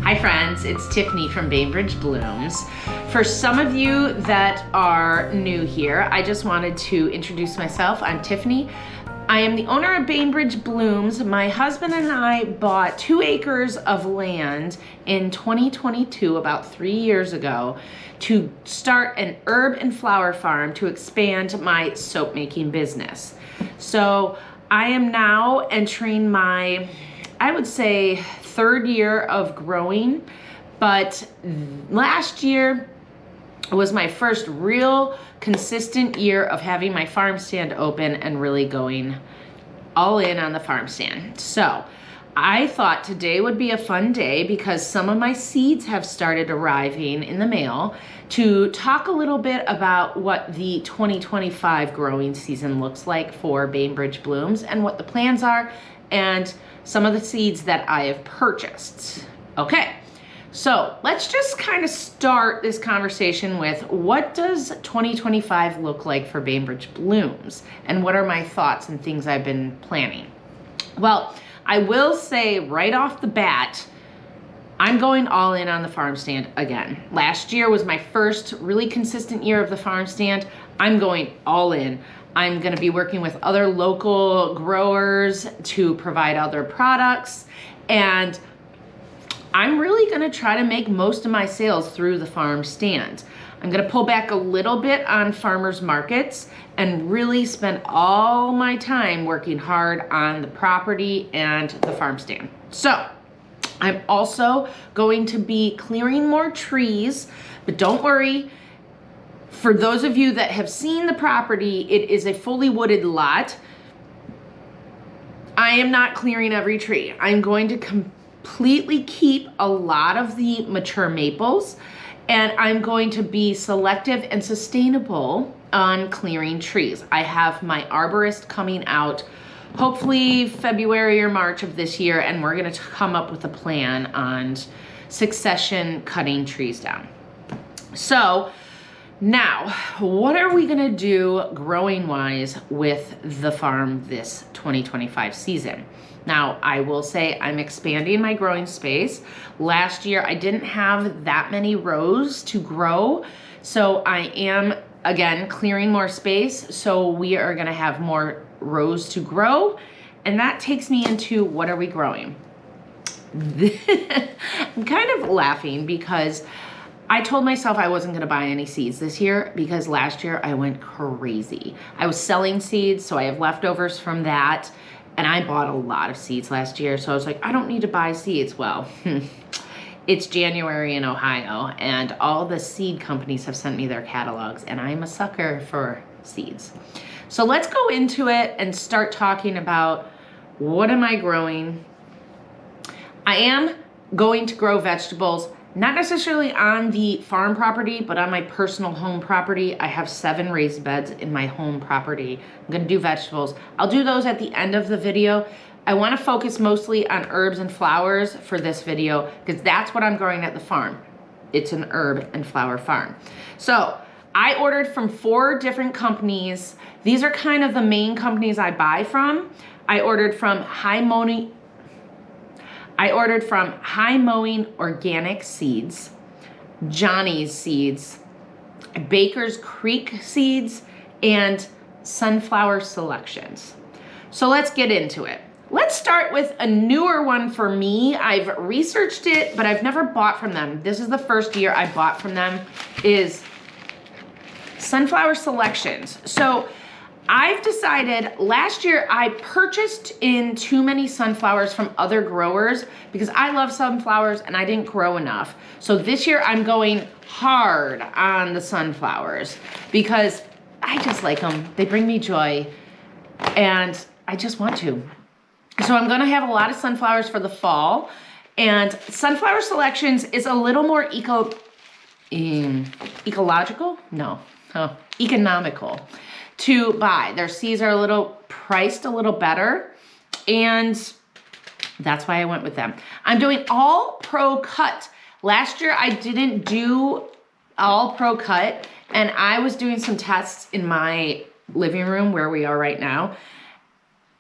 Hi friends, it's Tiffany from Bainbridge Blooms. For some of you that are new here, I just wanted to introduce myself. I'm Tiffany. I am the owner of Bainbridge Blooms. My husband and I bought 2 acres of land in 2022, about 3 years ago, to start an herb and flower farm to expand my soap making business. So I am now entering my, I would say, 3rd year of growing, but last year was my first real consistent year of having my farm stand open and really going all in on the farm stand. So I thought today would be a fun day because some of my seeds have started arriving in the mail to talk a little bit about what the 2025 growing season looks like for Bainbridge Blooms and what the plans are and some of the seeds that I have purchased. Okay, so let's just kind of start this conversation with what does 2025 look like for Bainbridge Blooms and what are my thoughts and things I've been planning? Well, I will say right off the bat, I'm going all in on the farm stand again. Last year was my first really consistent year of the farm stand. I'm going all in. I'm gonna be working with other local growers to provide other products, and I'm really gonna try to make most of my sales through the farm stand. I'm gonna pull back a little bit on farmers markets and really spend all my time working hard on the property and the farm stand. So I'm also going to be clearing more trees, but don't worry. For those of you that have seen the property, it is a fully wooded lot. I am not clearing every tree. I'm going to completely keep a lot of the mature maples, and I'm going to be selective and sustainable on clearing trees. I have my arborist coming out hopefully February or March of this year, and we're gonna come up with a plan on succession cutting trees down. So now, what are we gonna do growing wise with the farm this 2025 season? Now, I will say I'm expanding my growing space. Last year, I didn't have that many rows to grow, so I am, again, clearing more space, so we are gonna have more rows to grow, and that takes me into what are we growing? I'm kind of laughing because I told myself I wasn't gonna buy any seeds this year because last year I went crazy. I was selling seeds, so I have leftovers from that, and I bought a lot of seeds last year, so I was like, I don't need to buy seeds. Well, it's January in Ohio, and all the seed companies have sent me their catalogs, and I'm a sucker for seeds. So let's go into it and start talking about what am I growing. I am going to grow vegetables, not necessarily on the farm property, but on my personal home property. I have 7 raised beds in my home property. I'm gonna do vegetables. I'll do those at the end of the video. I wanna focus mostly on herbs and flowers for this video because that's what I'm growing at the farm. It's an herb and flower farm. So I ordered from 4 different companies. These are kind of the main companies I buy from. I ordered from High Mowing Organic Seeds, Johnny's Seeds, Baker's Creek Seeds, and Sunflower Selections. So let's get into it. Let's start with a newer one for me. I've researched it, but I've never bought from them. This is the first year I bought from them, is Sunflower Selections. So I've decided, last year I purchased in too many sunflowers from other growers because I love sunflowers and I didn't grow enough. So this year I'm going hard on the sunflowers because I just like them. They bring me joy and I just want to. So I'm gonna have a lot of sunflowers for the fall, and Sunflower Selections is a little more ecological? No, economical to buy. Their seeds are priced a little better, and that's why I went with them. I'm doing all pro cut. Last year I didn't do all pro cut, and I was doing some tests in my living room where we are right now,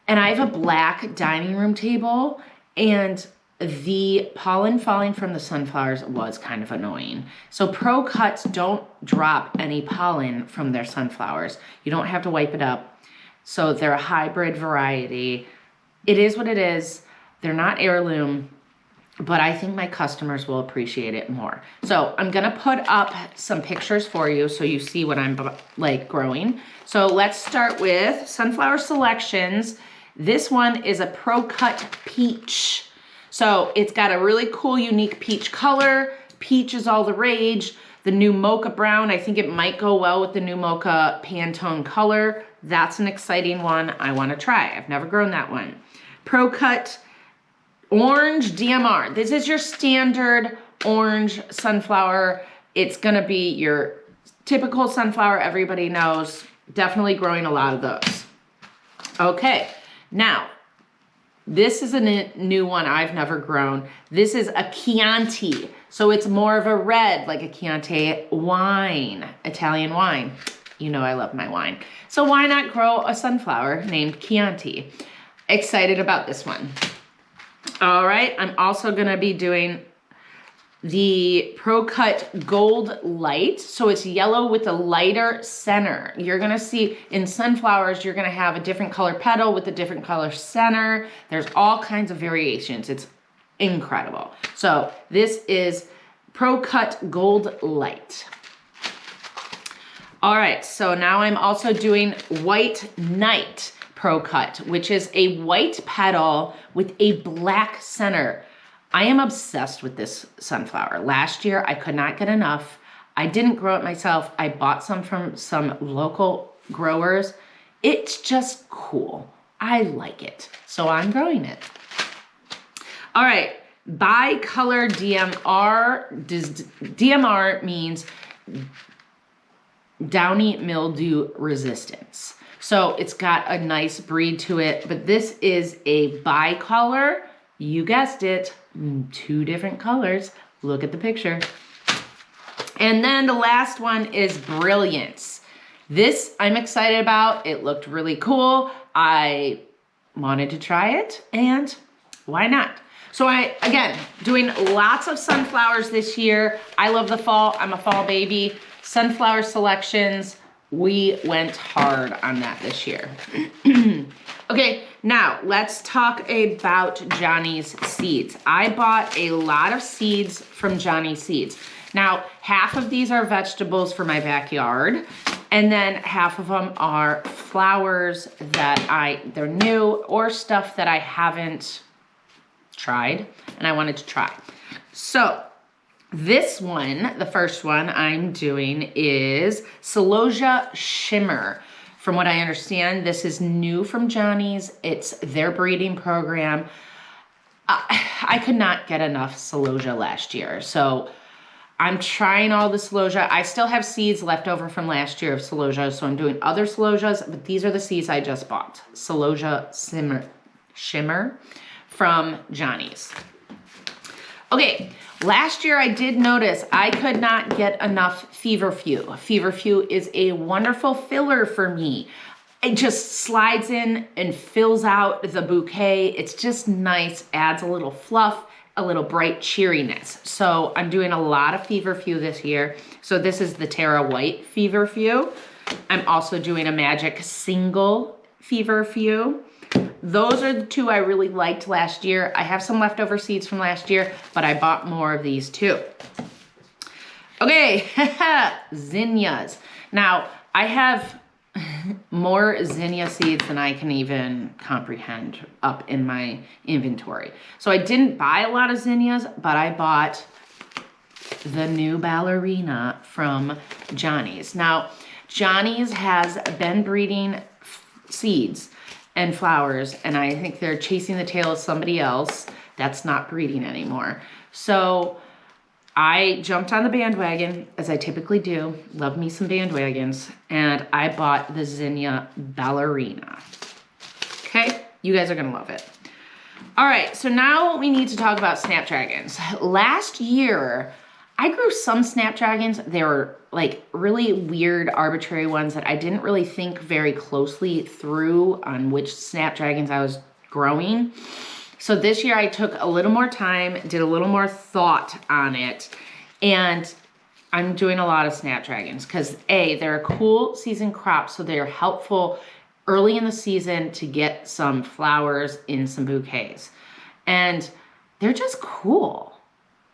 and I have a black dining room table, and the pollen falling from the sunflowers was kind of annoying. So Pro Cuts don't drop any pollen from their sunflowers. You don't have to wipe it up. So they're a hybrid variety. It is what it is. They're not heirloom, but I think my customers will appreciate it more. So I'm gonna put up some pictures for you so you see what I'm like growing. So let's start with Sunflower Selections. This one is a Pro Cut Peach. So it's got a really cool, unique peach color. Peach is all the rage. The new Mocha Brown, I think it might go well with the new Mocha Pantone color. That's an exciting one I wanna try. I've never grown that one. Pro Cut Orange DMR. This is your standard orange sunflower. It's gonna be your typical sunflower everybody knows. Definitely growing a lot of those. Okay, now, this is a new one I've never grown. This is a Chianti. So it's more of a red, like a Chianti wine, Italian wine. You know I love my wine. So why not grow a sunflower named Chianti? Excited about this one. All right, I'm also gonna be doing the Pro Cut Gold Light. So it's yellow with a lighter center. You're gonna see in sunflowers, you're gonna have a different color petal with a different color center. There's all kinds of variations. It's incredible. So this is Pro Cut Gold Light. All right, so now I'm also doing White Night Pro Cut, which is a white petal with a black center. I am obsessed with this sunflower. Last year, I could not get enough. I didn't grow it myself. I bought some from some local growers. It's just cool. I like it. So I'm growing it. All right, bicolor DMR. DMR means downy mildew resistance. So it's got a nice breed to it, but this is a bicolor. You guessed it, 2 different colors. Look at the picture. And then the last one is Brilliance. This I'm excited about. It looked really cool. I wanted to try it, and why not? So again, doing lots of sunflowers this year. I love the fall. I'm a fall baby. Sunflower Selections. We went hard on that this year. Okay, now let's talk about Johnny's Seeds. I bought a lot of seeds from Johnny's Seeds. Now, half of these are vegetables for my backyard, and then half of them are flowers that they're new or stuff that I haven't tried and I wanted to try. So this one, the first one I'm doing is Celosia Shimmer. From what I understand, this is new from Johnny's. It's their breeding program. I could not get enough Celosia last year, so I'm trying all the Celosia. I still have seeds left over from last year of Celosia, so I'm doing other Celosias, but these are the seeds I just bought. Celosia Shimmer from Johnny's. Okay, last year I did notice I could not get enough Feverfew. Feverfew is a wonderful filler for me. It just slides in and fills out the bouquet. It's just nice, adds a little fluff, a little bright cheeriness. So I'm doing a lot of Feverfew this year. So this is the Terra White Feverfew. I'm also doing a Magic Single Feverfew. Those are the 2 I really liked last year. I have some leftover seeds from last year, but I bought more of these too. Okay, zinnias. Now, I have more zinnia seeds than I can even comprehend up in my inventory. So I didn't buy a lot of zinnias, but I bought the new ballerina from Johnny's. Now, Johnny's has been breeding seeds and flowers, and I think they're chasing the tail of somebody else that's not breeding anymore. So I jumped on the bandwagon, as I typically do. Love me some bandwagons. And I bought the Zinnia Ballerina. Okay, you guys are gonna love it. All right, so now we need to talk about snapdragons. Last year, I grew some snapdragons. They were like really weird, arbitrary ones that I didn't really think very closely through on which snapdragons I was growing. So this year I took a little more time, did a little more thought on it, and I'm doing a lot of snapdragons because they're a cool season crop, so they're helpful early in the season to get some flowers in some bouquets. And they're just cool.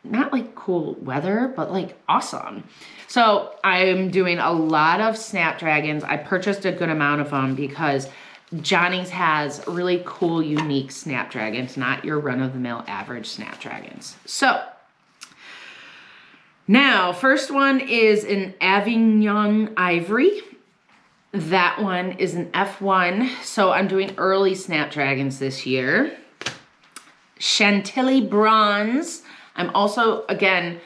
Not like cool weather, but like awesome. So I'm doing a lot of snapdragons. I purchased a good amount of them because Johnny's has really cool, unique snapdragons, not your run-of-the-mill average snapdragons. So now, first one is an Avignon Ivory. That one is an F1. So I'm doing early snapdragons this year. Chantilly Bronze. I'm also, again,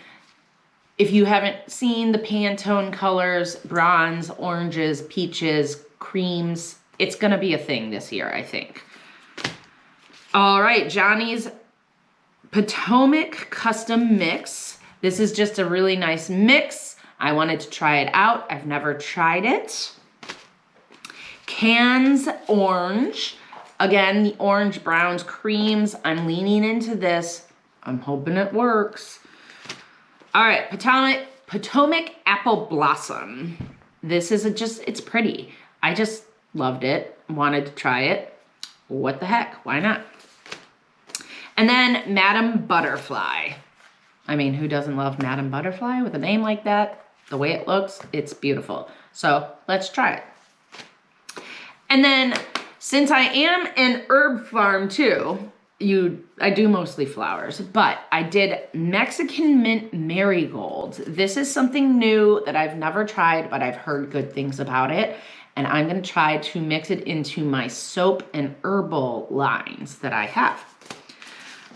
if you haven't seen the Pantone colors, bronze, oranges, peaches, creams, it's gonna be a thing this year, I think. All right, Johnny's Potomac Custom Mix. This is just a really nice mix. I wanted to try it out. I've never tried it. Cannes Orange. Again, the orange, browns, creams. I'm leaning into this. I'm hoping it works. All right, Potomac Apple Blossom. This is it's pretty. I just loved it, wanted to try it. What the heck, why not? And then Madame Butterfly. I mean, who doesn't love Madame Butterfly with a name like that? The way it looks, it's beautiful. So let's try it. And then, since I am an herb farm too, I do mostly flowers, but I did Mexican Mint Marigolds. This is something new that I've never tried, but I've heard good things about it. And I'm gonna try to mix it into my soap and herbal lines that I have.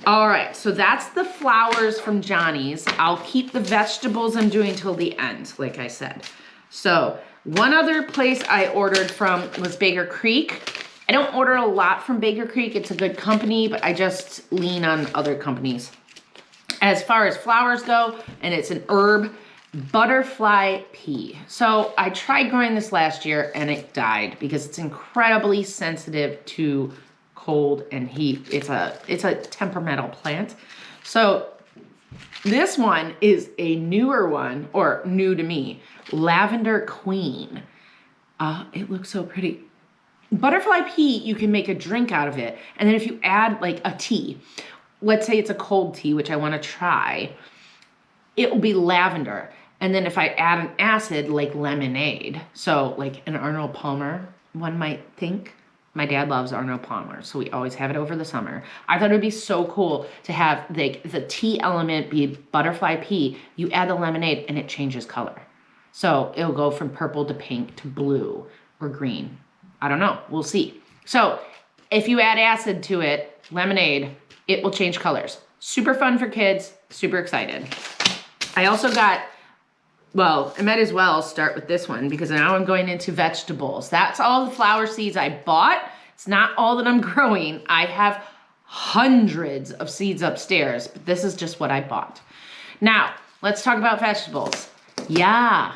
All right, so that's the flowers from Johnny's. I'll keep the vegetables I'm doing till the end, like I said. So one other place I ordered from was Baker Creek. I don't order a lot from Baker Creek. It's a good company, but I just lean on other companies. As far as flowers go, and it's an herb, butterfly pea. So I tried growing this last year and it died because it's incredibly sensitive to cold and heat. It's a temperamental plant. So this one is a newer one, or new to me, Lavender Queen. It looks so pretty. Butterfly pea, you can make a drink out of it. And then if you add like a tea, let's say it's a cold tea, which I want to try, it will be lavender. And then if I add an acid like lemonade, so like an Arnold Palmer, one might think. My dad loves Arnold Palmer, so we always have it over the summer. I thought it would be so cool to have like the tea element be butterfly pea. You add the lemonade and it changes color. So it'll go from purple to pink to blue or green. I don't know, we'll see. So if you add acid to it, lemonade, it will change colors. Super fun for kids, super excited. I also got, well, I might as well start with this one because now I'm going into vegetables. That's all the flower seeds I bought. It's not all that I'm growing. I have hundreds of seeds upstairs, but this is just what I bought. Now, let's talk about vegetables. Yeah,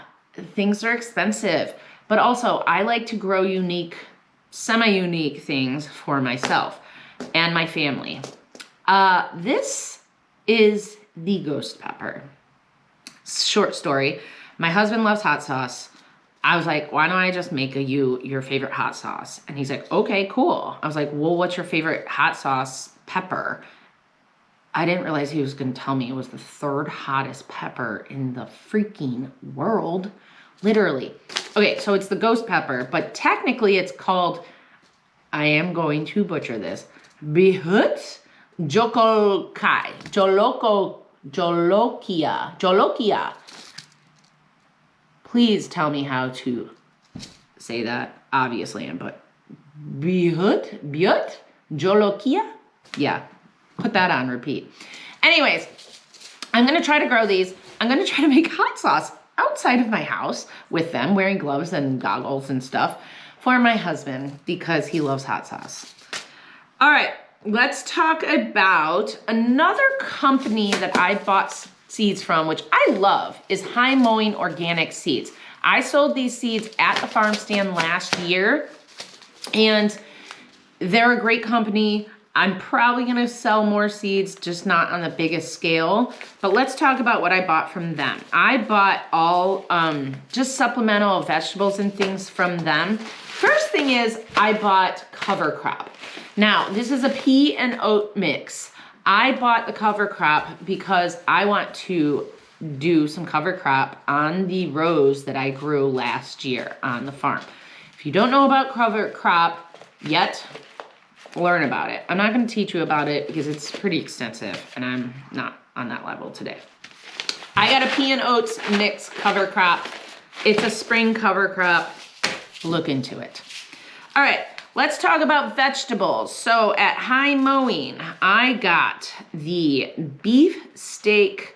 things are expensive. But also, I like to grow unique, semi-unique things for myself and my family. This is the ghost pepper. Short story. My husband loves hot sauce. I was like, why don't I just make you your favorite hot sauce? And he's like, okay, cool. I was like, well, what's your favorite hot sauce pepper? I didn't realize he was going to tell me it was the third hottest pepper in the freaking world. Literally. Okay, so it's the ghost pepper, but technically it's called, I am going to butcher this, Bihut Jolokia. Please tell me how to say that. Obviously, but Bihut Jolokia? Yeah, put that on repeat. Anyways, I'm gonna try to grow these. I'm gonna try to make hot sauce outside of my house with them, wearing gloves and goggles and stuff for my husband because he loves hot sauce. All right, let's talk about another company that I bought seeds from, which I love, is High Mowing Organic Seeds. I sold these seeds at the farm stand last year, and they're a great company. I'm probably gonna sell more seeds, just not on the biggest scale. But let's talk about what I bought from them. I bought all just supplemental vegetables and things from them. First thing is I bought cover crop. Now, this is a pea and oat mix. I bought the cover crop because I want to do some cover crop on the rows that I grew last year on the farm. If you don't know about cover crop yet, learn about it. I'm not going to teach you about it because it's pretty extensive and I'm not on that level today. I got a pea and oats mix cover crop. It's a spring cover crop. Look into it. All right, let's talk about vegetables. So at High Mowing, I got the beefsteak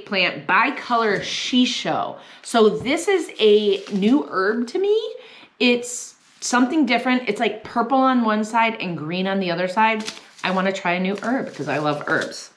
plant bicolor shisho. So this is a new herb to me. It's something different. It's like purple on one side and green on the other side. I want to try a new herb because I love herbs.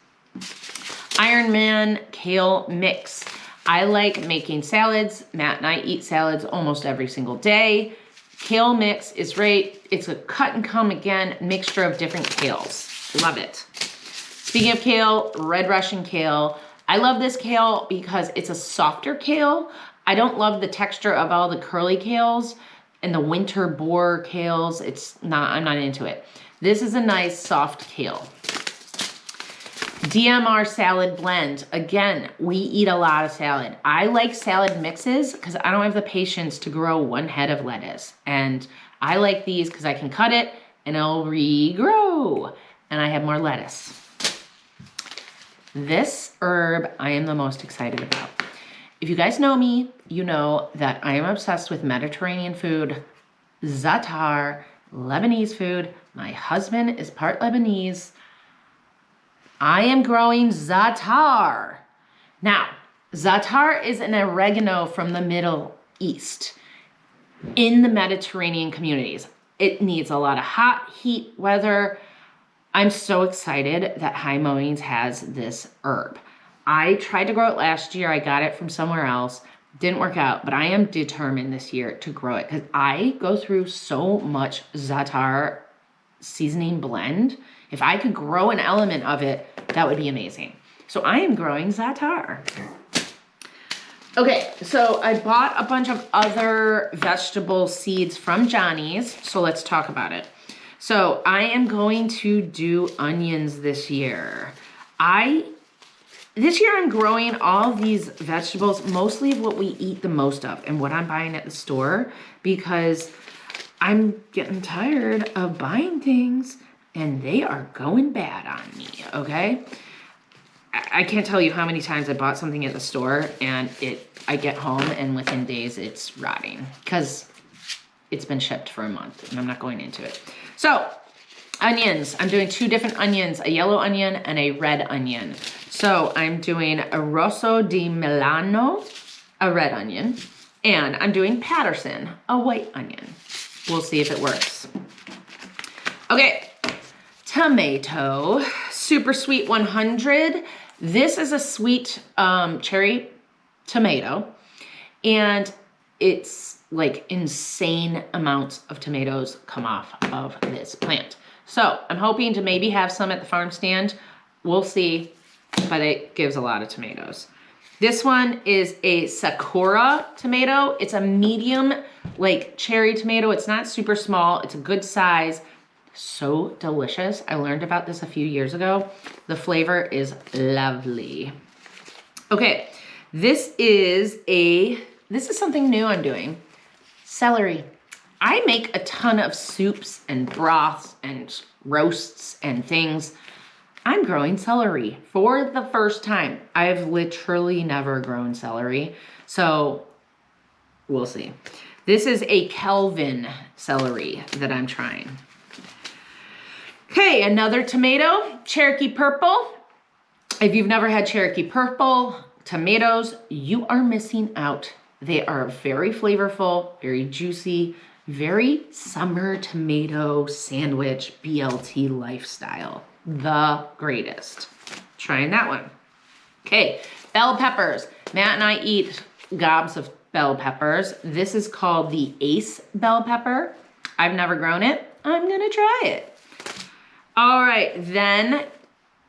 Iron Man kale mix. I like making salads. Matt and I eat salads almost every single day. Kale mix is great. It's a cut and come again mixture of different kales. Love it. Speaking of kale, red Russian kale. I love this kale because it's a softer kale. I don't love the texture of all the curly kales and the winter boar kales. I'm not into it. This is a nice soft kale. DMR salad blend. Again, we eat a lot of salad. I like salad mixes because I don't have the patience to grow one head of lettuce. And I like these because I can cut it and it'll regrow. And I have more lettuce. This herb I am the most excited about. If you guys know me, you know that I am obsessed with Mediterranean food, za'atar, Lebanese food. My husband is part Lebanese. I am growing za'atar. Now, za'atar is an oregano from the Middle East in the Mediterranean communities. It needs a lot of hot, heat weather. I'm so excited that High Mowings has this herb. I tried to grow it last year. I got it from somewhere else. Didn't work out, but I am determined this year to grow it because I go through so much za'atar seasoning blend. If I could grow an element of it, that would be amazing. So I am growing za'atar. Okay, so I bought a bunch of other vegetable seeds from Johnny's, so let's talk about it. So I am going to do onions this year. This year I'm growing all these vegetables, mostly of what we eat the most of and what I'm buying at the store because I'm getting tired of buying things and they are going bad on me, okay? I can't tell you how many times I bought something at the store and I get home and within days it's rotting because it's been shipped for a month and I'm not going into it. So, onions. I'm doing two different onions, a yellow onion and a red onion. So I'm doing a Rosso di Milano, a red onion, and I'm doing Patterson, a white onion. We'll see if it works. Okay, tomato, super sweet 100. This is a sweet cherry tomato, and it's like insane amounts of tomatoes come off of this plant. So I'm hoping to maybe have some at the farm stand. We'll see, but it gives a lot of tomatoes. This one is a Sakura tomato. It's a medium, like cherry tomato. It's not super small. It's a good size. So delicious. I learned about this a few years ago. The flavor is lovely. Okay, this is something new I'm doing. Celery. I make a ton of soups and broths and roasts and things. I'm growing celery for the first time. I've literally never grown celery, so we'll see. This is a Kelvin celery that I'm trying. Okay, another tomato, Cherokee Purple. If you've never had Cherokee Purple tomatoes, you are missing out. They are very flavorful, very juicy, very summer tomato sandwich BLT lifestyle. The greatest. Trying that one. Okay, bell peppers. Matt and I eat gobs of bell peppers. This is called the Ace bell pepper. I've never grown it. I'm gonna try it. All right, then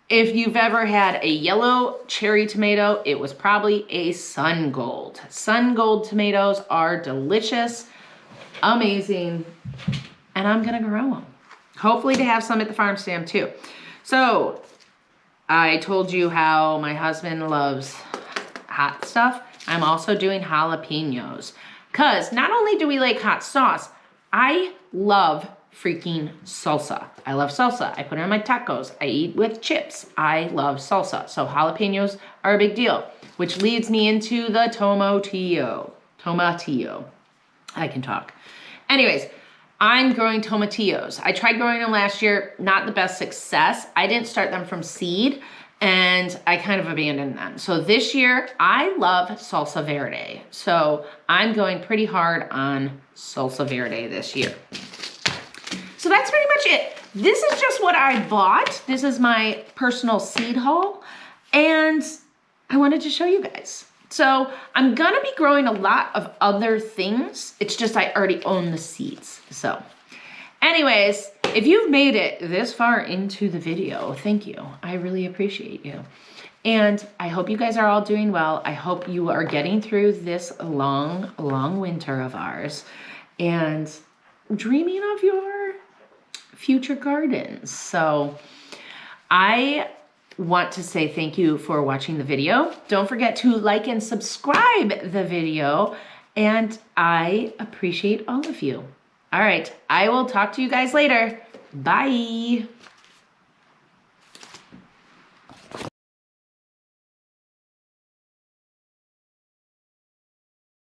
if you've ever had a yellow cherry tomato, it was probably a sun gold. Sun gold tomatoes are delicious, amazing, and I'm gonna grow them. Hopefully to have some at the farm stand too. So I told you how my husband loves hot stuff. I'm also doing jalapenos because not only do we like hot sauce, I love freaking salsa. I love salsa. I put it on my tacos. I eat with chips. I love salsa. So jalapenos are a big deal, which leads me into the tomatillo. Tomatillo. I can talk. Anyways, I'm growing tomatillos. I tried growing them last year, not the best success. I didn't start them from seed and I kind of abandoned them. So this year, I love salsa verde. So I'm going pretty hard on salsa verde this year. So that's pretty much it. This is just what I bought. This is my personal seed haul and I wanted to show you guys. So I'm gonna be growing a lot of other things. It's just I already own the seeds. So anyways, if you've made it this far into the video, thank you. I really appreciate you. And I hope you guys are all doing well. I hope you are getting through this long, long winter of ours and dreaming of your future gardens. So I want to say thank you for watching the video. Don't forget to like and subscribe the video, and I appreciate all of you. All right, I will talk to you guys later. Bye.